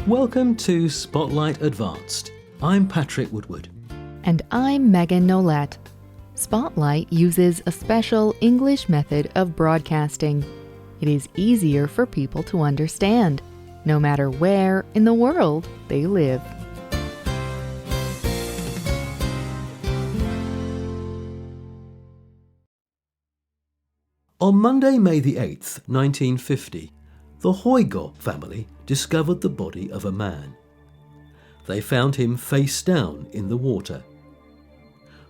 Welcome to Spotlight Advanced. I'm Patrick Woodward. And I'm Megan Nollet. Spotlight uses a special English method of broadcasting. It is easier for people to understand, no matter where in the world they live. On Monday, May the 8th, 1950, the Woodward family discovered the body of a man. They found him face down in the water.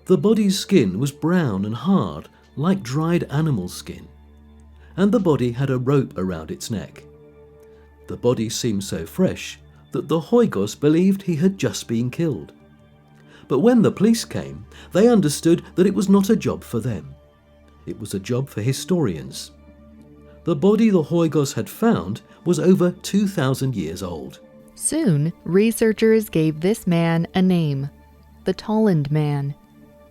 The body's skin was brown and hard, like dried animal skin, and the body had a rope around its neck. The body seemed so fresh that the Woodwards believed he had just been killed. But when the police came, they understood that it was not a job for them. It was a job for historians. The body the Woodwards had found was over 2,000 years old. Soon, researchers gave this man a name, the Tollund Man.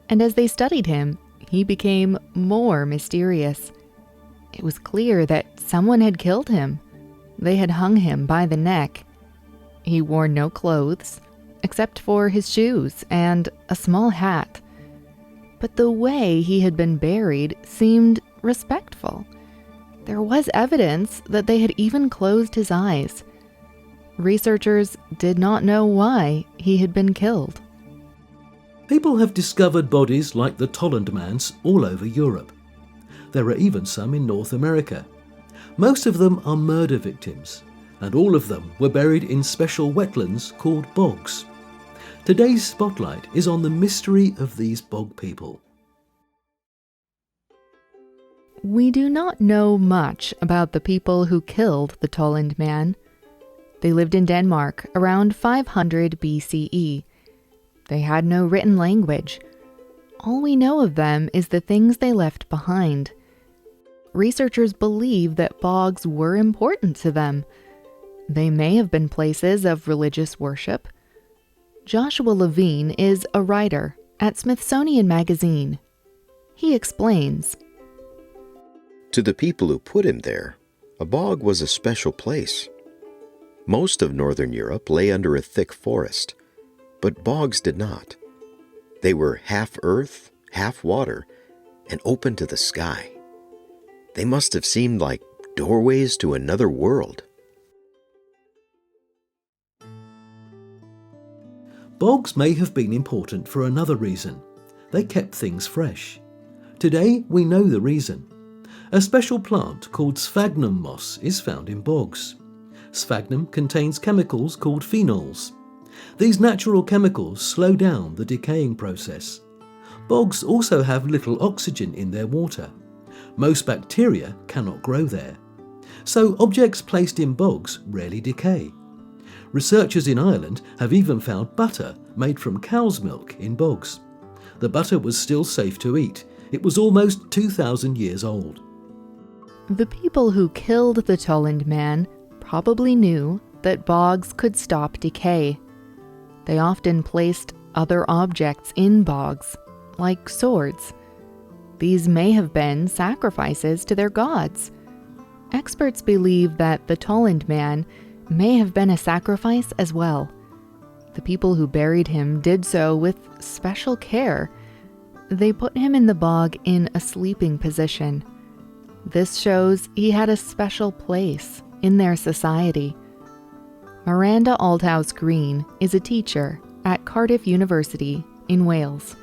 And as they studied him, he became more mysterious. It was clear that someone had killed him. They had hung him by the neck. He wore no clothes, except for his shoes and a small hat. But the way he had been buried seemed respectful. There was evidence that they had even closed his eyes. Researchers did not know why he had been killed. People have discovered bodies like the Tollund Man's all over Europe. There are even some in North America. Most of them are murder victims, and all of them were buried in special wetlands called bogs. Today's spotlight is on the mystery of these bog people. We do not know much about the people who killed the Tollund Man. They lived in Denmark around 500 BCE. They had no written language. All we know of them is the things they left behind. Researchers believe that bogs were important to them. They may have been places of religious worship. Joshua Levine is a writer at Smithsonian Magazine. He explains. To the people who put him there, a bog was a special place. Most of northern Europe lay under a thick forest, but bogs did not. They were half earth, half water, and open to the sky. They must have seemed like doorways to another world. Bogs may have been important for another reason. They kept things fresh. Today we know the reason. A special plant called sphagnum moss is found in bogs. Sphagnum contains chemicals called phenols. These natural chemicals slow down the decaying process. Bogs also have little oxygen in their water. Most bacteria cannot grow there. So objects placed in bogs rarely decay. Researchers in Ireland have even found butter made from cow's milk in bogs. The butter was still safe to eat. It was almost 2,000 years old. The people who killed the Tollund Man probably knew that bogs could stop decay. They often placed other objects in bogs, like swords. These may have been sacrifices to their gods. Experts believe that the Tollund Man may have been a sacrifice as well. The people who buried him did so with special care. They put him in the bog in a sleeping position. This shows he had a special place in their society. Miranda Aldhouse-Green is a teacher at Cardiff University in Wales.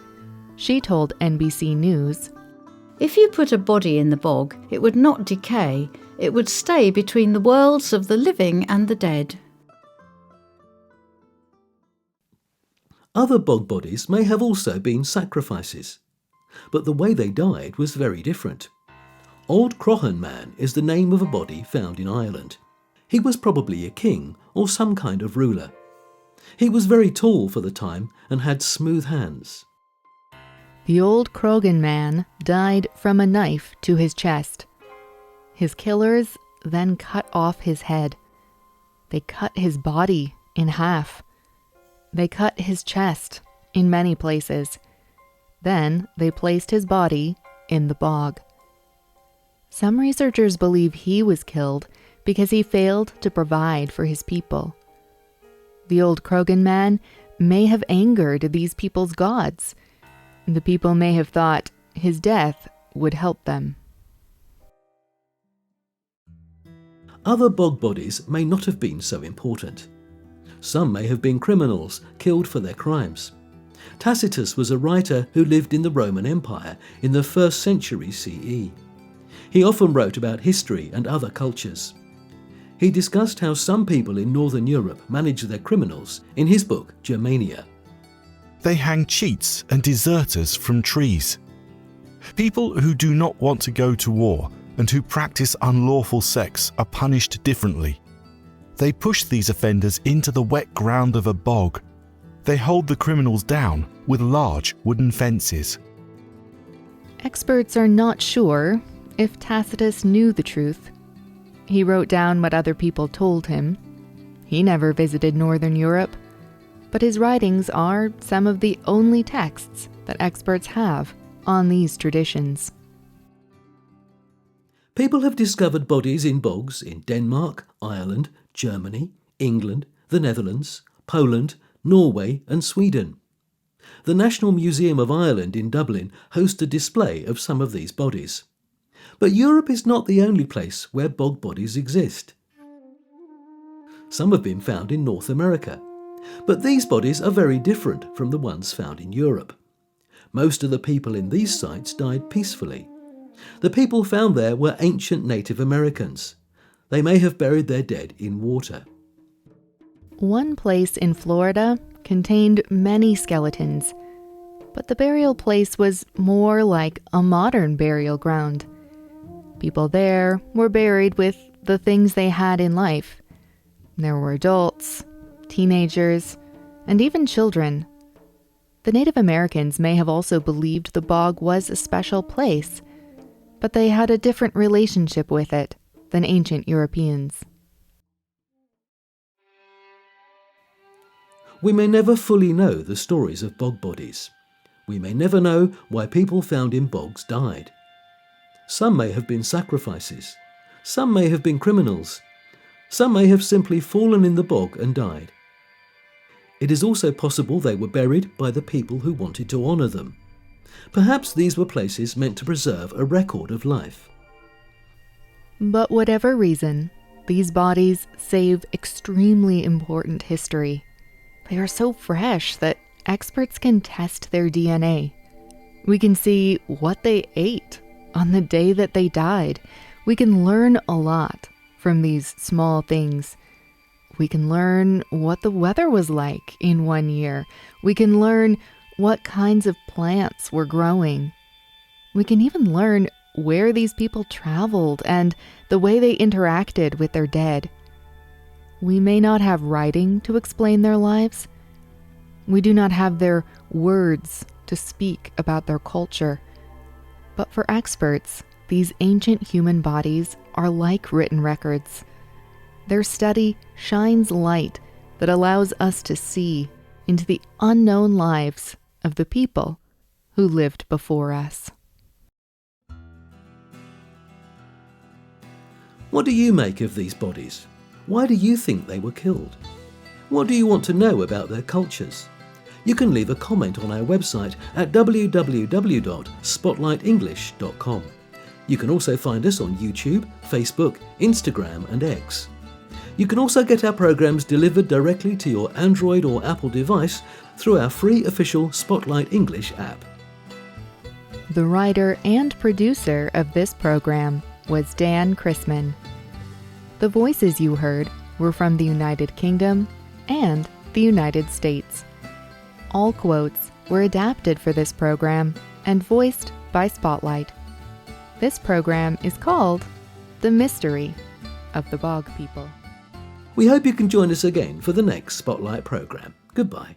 She told NBC News, "If you put a body in the bog, it would not decay. It would stay between the worlds of the living and the dead." Other bog bodies may have also been sacrifices, but the way they died was very different. Oldcroghan Man is the name of a body found in Ireland. He was probably a king or some kind of ruler. He was very tall for the time and had smooth hands. The Oldcroghan Man died from a knife to his chest. His killers then cut off his head. They cut his body in half. They cut his chest in many places. Then they placed his body in the bog. Some researchers believe he was killed because he failed to provide for his people. The Oldcroghan Man may have angered these people's gods. The people may have thought his death would help them. Other bog bodies may not have been so important. Some may have been criminals killed for their crimes. Tacitus was a writer who lived in the Roman Empire in the 1st century CE. He often wrote about history and other cultures. He discussed how some people in Northern Europe managed their criminals in his book Germania. They hang cheats and deserters from trees. People who do not want to go to war and who practice unlawful sex are punished differently. They push these offenders into the wet ground of a bog. They hold the criminals down with large wooden fences. Experts are not sure if Tacitus knew the truth. He wrote down what other people told him. He never visited Northern Europe, but his writings are some of the only texts that experts have on these traditions. People have discovered bodies in bogs in Denmark, Ireland, Germany, England, the Netherlands, Poland, Norway and Sweden. The National Museum of Ireland in Dublin hosts a display of some of these bodies. But Europe is not the only place where bog bodies exist. Some have been found in North America, but these bodies are very different from the ones found in Europe. Most of the people in these sites died peacefully. The people found there were ancient Native Americans. They may have buried their dead in water. One place in Florida contained many skeletons, but the burial place was more like a modern burial ground. People there were buried with the things they had in life. There were adults, teenagers, and even children. The Native Americans may have also believed the bog was a special place, but they had a different relationship with it than ancient Europeans. We may never fully know the stories of bog bodies. We may never know why people found in bogs died. Some may have been sacrifices. Some may have been criminals. Some may have simply fallen in the bog and died. It is also possible they were buried by the people who wanted to honour them. Perhaps these were places meant to preserve a record of life. But whatever reason, these bodies save extremely important history. They are so fresh that experts can test their DNA. We can see what they ate on the day that they died. We can learn a lot from these small things. We can learn what the weather was like in one year. We can learn what kinds of plants were growing. We can even learn where these people traveled and the way they interacted with their dead. We may not have writing to explain their lives. We do not have their words to speak about their culture. But for experts, these ancient human bodies are like written records. Their study shines light that allows us to see into the unknown lives of the people who lived before us. What do you make of these bodies? Why do you think they were killed? What do you want to know about their cultures? You can leave a comment on our website at www.spotlightenglish.com. You can also find us on YouTube, Facebook, Instagram and X. You can also get our programs delivered directly to your Android or Apple device through our free official Spotlight English app. The writer and producer of this program was Dan Chrisman. The voices you heard were from the United Kingdom and the United States. All quotes were adapted for this program and voiced by Spotlight. This program is called The Mystery of the Bog People. We hope you can join us again for the next Spotlight program. Goodbye.